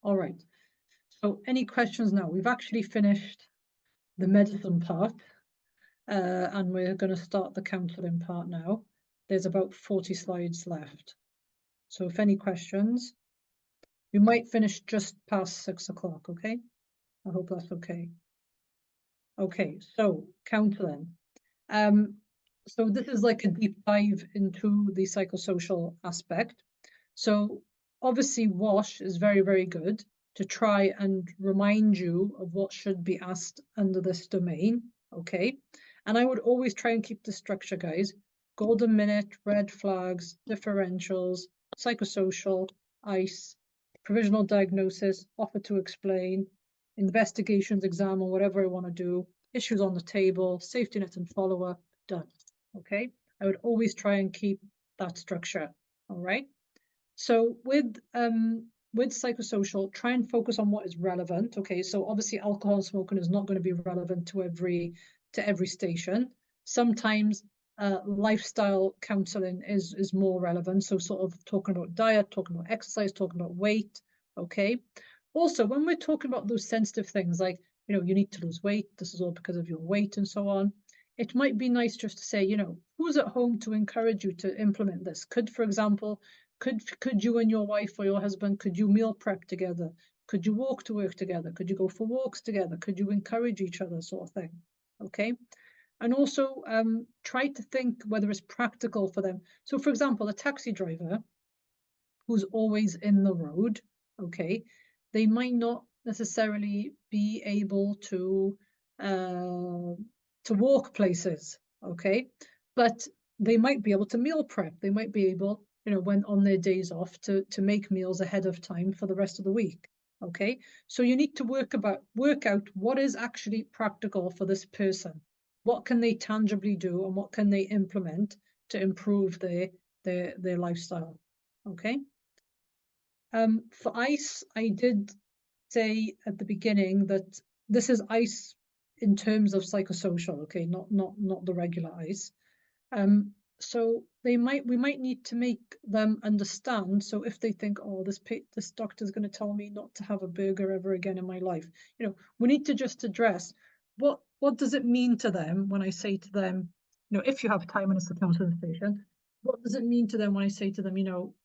All right. So any questions now? We've actually finished the medicine part, and we're going to start the counselling part now. There's about 40 slides left. So if any questions, we might finish just past 6 o'clock, okay? I hope that's okay. Okay, so counselling. So this is like a deep dive into the psychosocial aspect. So obviously WASH is very, very good to try and remind you of what should be asked under this domain, okay? And I would always try and keep the structure, guys. Golden minute, red flags, differentials, psychosocial, ICE, provisional diagnosis, offer to explain, investigations, exam, or whatever I want to do, issues on the table, safety net and follow-up, done, okay? I would always try and keep that structure, all right? So with psychosocial, try and focus on what is relevant. Okay, so obviously alcohol and smoking is not going to be relevant to every station. Sometimes lifestyle counseling is more relevant. So sort of talking about diet, talking about exercise, talking about weight. Okay. Also, when we're talking about those sensitive things like, you know, you need to lose weight, this is all because of your weight and so on, it might be nice just to say, you know, who's at home to encourage you to implement this? Could, for example, could you and your wife or your husband, could you meal prep together? Could you walk to work together? Could you go for walks together? Could you encourage each other, sort of thing? Okay. And also try to think whether it's practical for them. So for example, a taxi driver who's always in the road, okay, they might not necessarily be able to walk places, okay, but they might be able to meal prep. They might be able, you know, when on their days off to make meals ahead of time for the rest of the week. Okay, so you need to work out what is actually practical for this person. What can they tangibly do, and what can they implement to improve their lifestyle? Okay. For ICE, I did say at the beginning that this is ICE in terms of psychosocial, okay, not the regular ICE. So we might need to make them understand. So if they think, oh, this doctor's going to tell me not to have a burger ever again in my life, you know, we need to just address what does it mean to them when I say to them, you know, if you have time in a counseling station, what does it mean to them when I say to them, you know,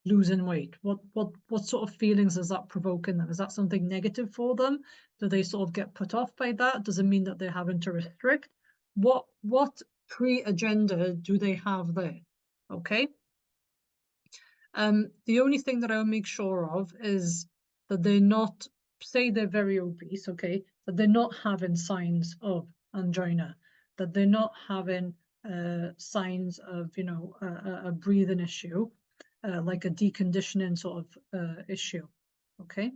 losing weight? What sort of feelings does that provoke in them? Is that something negative for them? Do they sort of get put off by that? Does it mean that they're having to restrict? What pre-agenda do they have there? Okay. The only thing that I'll make sure of is that they're not, say they're very obese, okay, that they're not having signs of angina, that they're not having signs of, you know, a breathing issue, like a deconditioning sort of issue. Okay.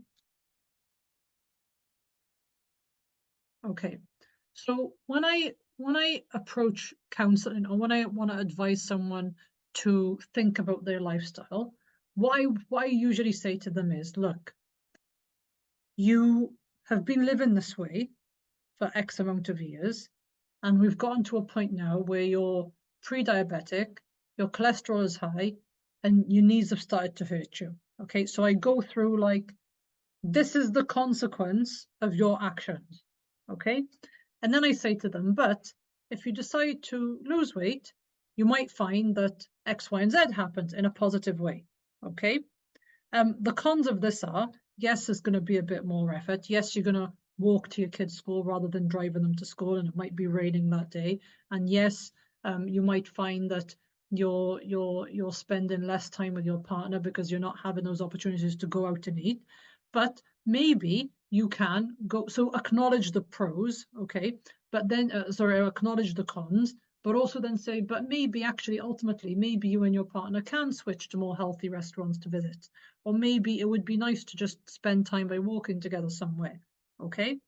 Okay. So when I approach counseling, or when I want to advise someone to think about their lifestyle, what I usually say to them is, look, you have been living this way for X amount of years, and we've gotten to a point now where you're pre-diabetic, your cholesterol is high, and your knees have started to hurt you. Okay, so I go through like, this is the consequence of your actions. Okay, and then I say to them, but if you decide to lose weight, you might find that X, Y, and Z happens in a positive way. Okay. The cons of this are, yes, there's going to be a bit more effort. Yes, you're going to walk to your kids' school rather than driving them to school, and it might be raining that day. And yes, you might find that you're spending less time with your partner because you're not having those opportunities to go out and eat. But maybe you can go, so acknowledge the pros, okay, but then acknowledge the cons, but also then say, but maybe actually ultimately maybe you and your partner can switch to more healthy restaurants to visit, or maybe it would be nice to just spend time by walking together somewhere. Okay.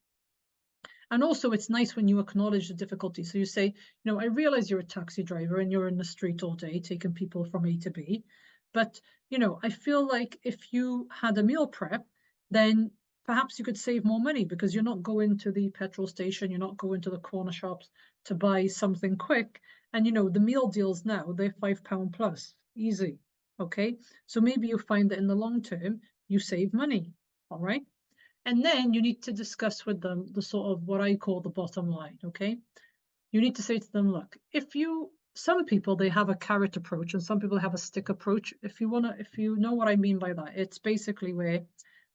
And also it's nice when you acknowledge the difficulty. So you say, you know, I realize you're a taxi driver and you're in the street all day taking people from A to B, but you know, I feel like if you had a meal prep, then perhaps you could save more money because you're not going to the petrol station, you're not going to the corner shops to buy something quick. And you know, the meal deals now, they're £5 plus, easy. Okay, so maybe you find that in the long term, you save money. all right? And then you need to discuss with them the sort of what I call the bottom line, okay? You need to say to them, look, some people, they have a carrot approach and some people have a stick approach. If you know what I mean by that, it's basically where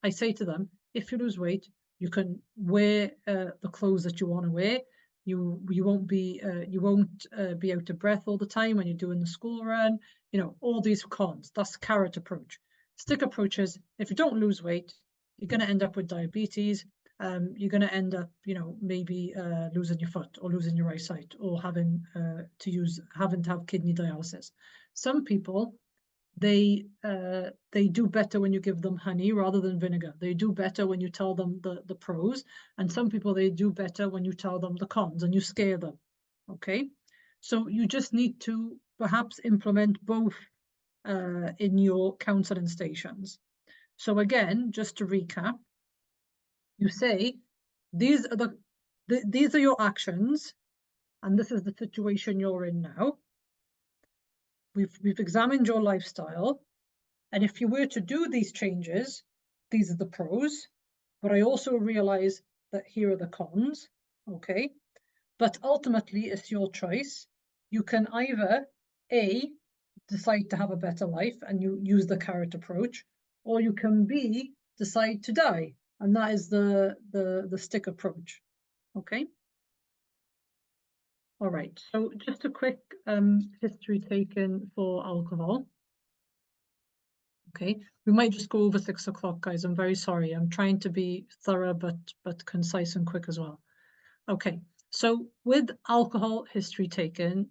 I say to them, if you lose weight, you can wear the clothes that you want to wear. You won't be out of breath all the time when you're doing the school run. You know, all these cons. That's carrot approach. Stick approach is, if you don't lose weight, you're going to end up with diabetes. You're going to end up, you know, maybe losing your foot or losing your eyesight or having to have kidney dialysis. Some people, they do better when you give them honey rather than vinegar. They do better when you tell them the pros, and some people, they do better when you tell them the cons and you scare them. Okay, so you just need to perhaps implement both in your counseling stations. So again, just to recap, you say these are your actions, and this is the situation you're in now. We've examined your lifestyle, and if you were to do these changes, these are the pros, but I also realize that here are the cons, okay? But ultimately, it's your choice. You can either A, decide to have a better life and you use the carrot approach, or you can B, decide to die, and that is the stick approach, okay? All right, so just a quick history taken for alcohol. Okay, we might just go over 6 o'clock, guys. I'm very sorry. I'm trying to be thorough, but concise and quick as well. Okay, so with alcohol history taken,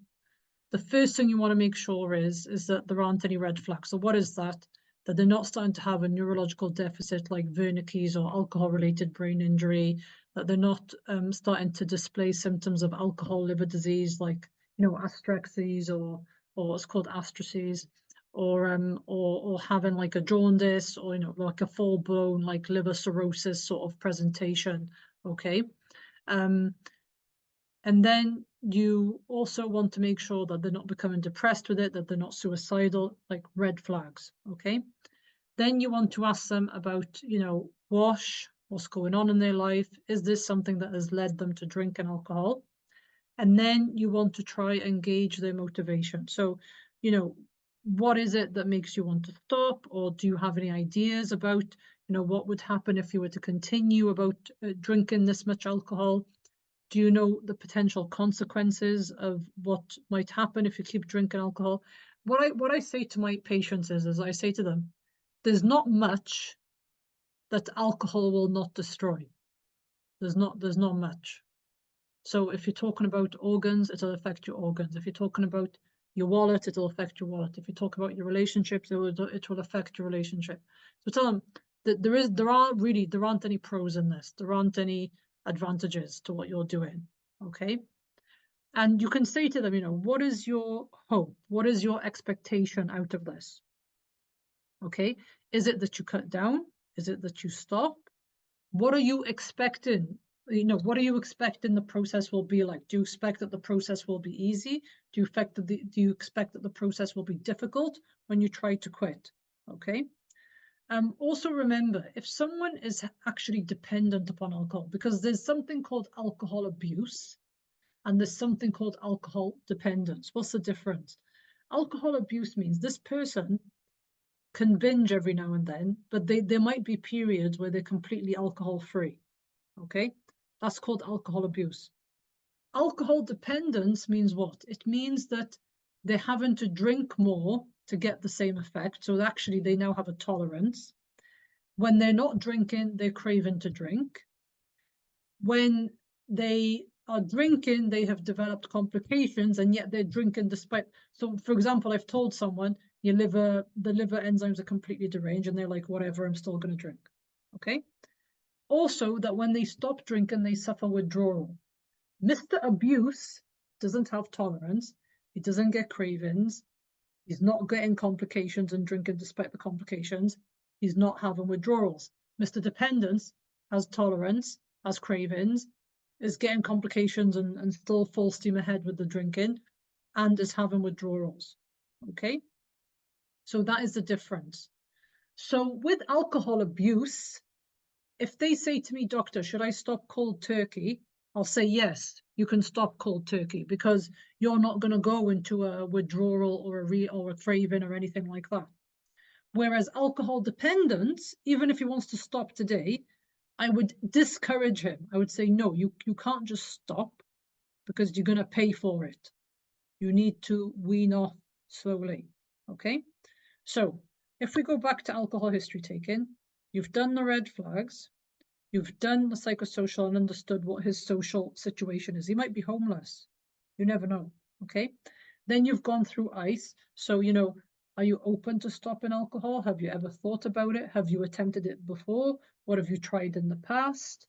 the first thing you want to make sure is that there aren't any red flags. So what is that? That they're not starting to have a neurological deficit like Wernicke's or alcohol-related brain injury, that they're not starting to display symptoms of alcohol liver disease like, you know, astraxes or what's called astraces, or having like a jaundice, or, you know, like a full-blown like liver cirrhosis sort of presentation, okay? And then you also want to make sure that they're not becoming depressed with it, that they're not suicidal, like red flags, okay? Then you want to ask them about, you know, what's going on in their life? Is this something that has led them to drink and alcohol? And then you want to try and gauge their motivation. So, you know, what is it that makes you want to stop? Or do you have any ideas about, you know, what would happen if you were to continue about drinking this much alcohol? Do you know the potential consequences of what might happen if you keep drinking alcohol? What I say to my patients is I say to them, there's not much that alcohol will not destroy. There's not much. So if you're talking about organs, it'll affect your organs. If you're talking about your wallet, it'll affect your wallet. If you talk about your relationships, it will affect your relationship. So tell them that there aren't any pros in this. There aren't any advantages to what you're doing, okay? And you can say to them, you know, what is your hope? What is your expectation out of this? Okay, is it that you cut down? Is it that you stop? What are you expecting? You know, what are you expecting the process will be like? Do you expect that the process will be easy? Do you expect that the process will be difficult when you try to quit? Okay. Also remember, if someone is actually dependent upon alcohol, because there's something called alcohol abuse and there's something called alcohol dependence. What's the difference? Alcohol abuse means this person can binge every now and then, but there might be periods where they're completely alcohol free. Okay, that's called alcohol abuse. Alcohol dependence means what? It means that they're having to drink more to get the same effect. So actually they now have a tolerance. When they're not drinking, they're craving to drink. When they are drinking, they have developed complications, and yet they're drinking despite. So for example, I've told someone the liver enzymes are completely deranged, and they're like, whatever, I'm still going to drink. Okay. Also, that when they stop drinking, they suffer withdrawal. Mr. Abuse doesn't have tolerance. He doesn't get cravings. He's not getting complications and drinking despite the complications. He's not having withdrawals. Mr. Dependence has tolerance, has cravings, is getting complications and still full steam ahead with the drinking, and is having withdrawals. Okay? So that is the difference. So with alcohol abuse, if they say to me, doctor, should I stop cold turkey? I'll say, yes, you can stop cold turkey, because you're not going to go into a withdrawal or a craving or anything like that. Whereas alcohol dependence, even if he wants to stop today, I would discourage him. I would say, no, you can't just stop, because you're going to pay for it. You need to wean off slowly. Okay. So if we go back to alcohol history taking, you've done the red flags, you've done the psychosocial and understood what his social situation is. He might be homeless. You never know. Okay. Then you've gone through ICE. So, are you open to stopping alcohol? Have you ever thought about it? Have you attempted it before? What have you tried in the past?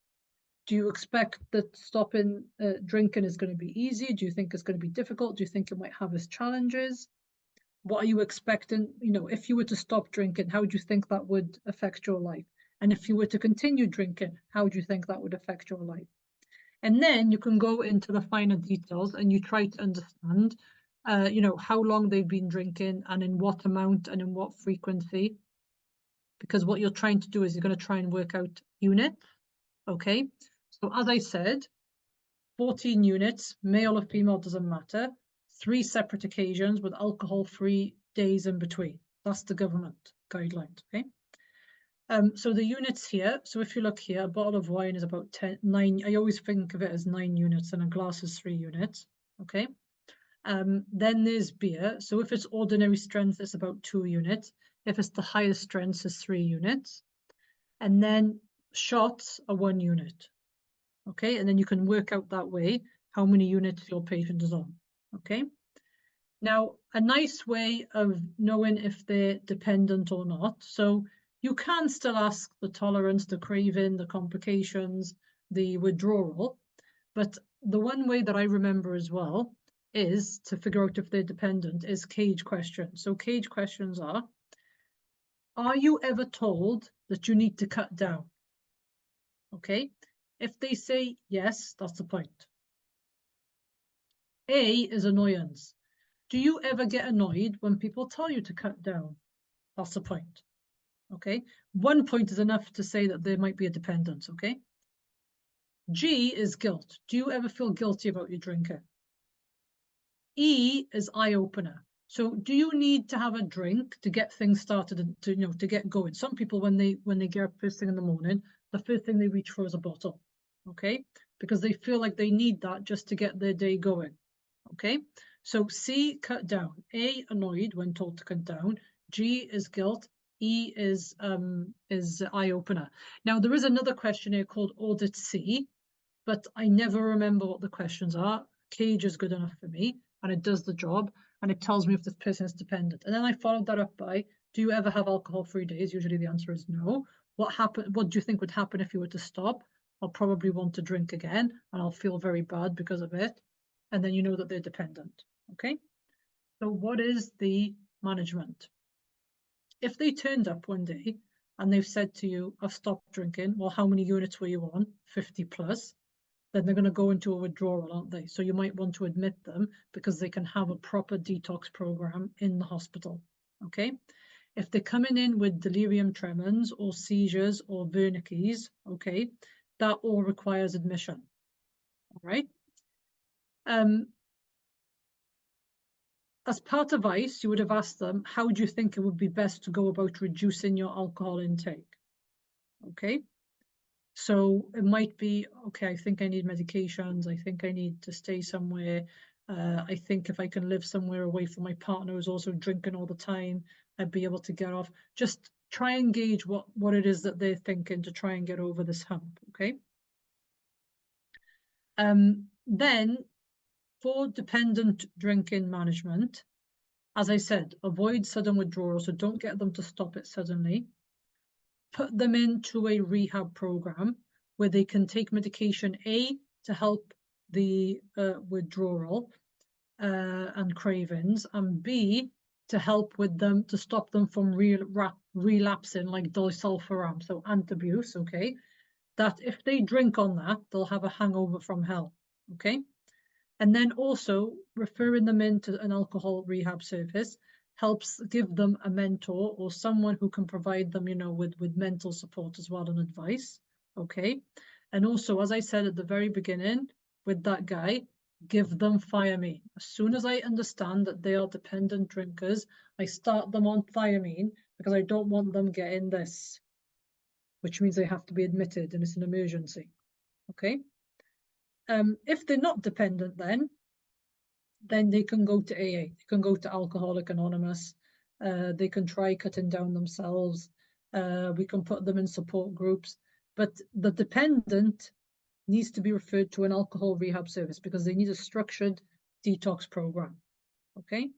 Do you expect that stopping drinking is going to be easy? Do you think it's going to be difficult? Do you think it might have its challenges? What are you expecting? If you were to stop drinking, how do you think that would affect your life? And if you were to continue drinking, how do you think that would affect your life? And then you can go into the finer details and you try to understand, how long they've been drinking and in what amount and in what frequency. Because what you're trying to do is you're going to try and work out units. Okay. So as I said, 14 units, male or female, doesn't matter. 3 separate occasions with alcohol-free days in between. That's the government guidelines, okay? So the units here, so if you look here, a bottle of wine is about 9, I always think of it as 9 units, and a glass is 3 units, okay? Then there's beer. So if it's ordinary strength, it's about 2 units. If it's the highest strength, it's 3 units. And then shots are 1 unit, okay? And then you can work out that way how many units your patient is on, okay? Now, a nice way of knowing if they're dependent or not. So you can still ask the tolerance, the craving, the complications, the withdrawal. But the one way that I remember as well is to figure out if they're dependent is cage questions. So cage questions are you ever told that you need to cut down? Okay. If they say yes, that's the point. A is annoyance. Do you ever get annoyed when people tell you to cut down? That's the point. Okay. 1 point is enough to say that there might be a dependence. Okay. G is guilt. Do you ever feel guilty about your drinking? E is eye opener. So do you need to have a drink to get things started and to get going? Some people, when they get up first thing in the morning, the first thing they reach for is a bottle. Okay. Because they feel like they need that just to get their day going. Okay. So C, cut down. A, annoyed when told to cut down. G is guilt. E is eye opener. Now there is another question here called Audit C, but I never remember what the questions are. Cage is good enough for me, and it does the job, and it tells me if this person is dependent. And then I followed that up by, do you ever have alcohol-free days? Usually the answer is no. What do you think would happen if you were to stop? I'll probably want to drink again, and I'll feel very bad because of it. And then you know that they're dependent. Okay. So what is the management? If they turned up one day and they've said to you, I've stopped drinking, well, how many units were you on? 50 plus. Then they're going to go into a withdrawal, aren't they? So you might want to admit them because they can have a proper detox program in the hospital. Okay. If they're coming in with delirium tremens or seizures or Wernicke's, okay, that all requires admission. All right. As part of ICE, you would have asked them, how do you think it would be best to go about reducing your alcohol intake? Okay. So it might be, okay, I think I need medications. I think I need to stay somewhere. I think if I can live somewhere away from my partner who's also drinking all the time, I'd be able to get off. Just try and gauge what it is that they're thinking to try and get over this hump, okay? Then for dependent drinking management, as I said, avoid sudden withdrawal, so don't get them to stop it suddenly. Put them into a rehab program where they can take medication A to help the withdrawal and cravings, and B to help with them to stop them from relapsing, like disulfiram, so antabuse, okay? That if they drink on that, they'll have a hangover from hell, okay? And then also referring them into an alcohol rehab service helps give them a mentor or someone who can provide them, with mental support as well and advice. okay? And also, as I said at the very beginning, with that guy, give them thiamine. As soon as I understand that they are dependent drinkers, I start them on thiamine because I don't want them getting this, which means they have to be admitted and it's an emergency, okay? If they're not dependent, then they can go to AA, they can go to Alcoholic Anonymous, they can try cutting down themselves, we can put them in support groups, but the dependent needs to be referred to an alcohol rehab service because they need a structured detox program, okay?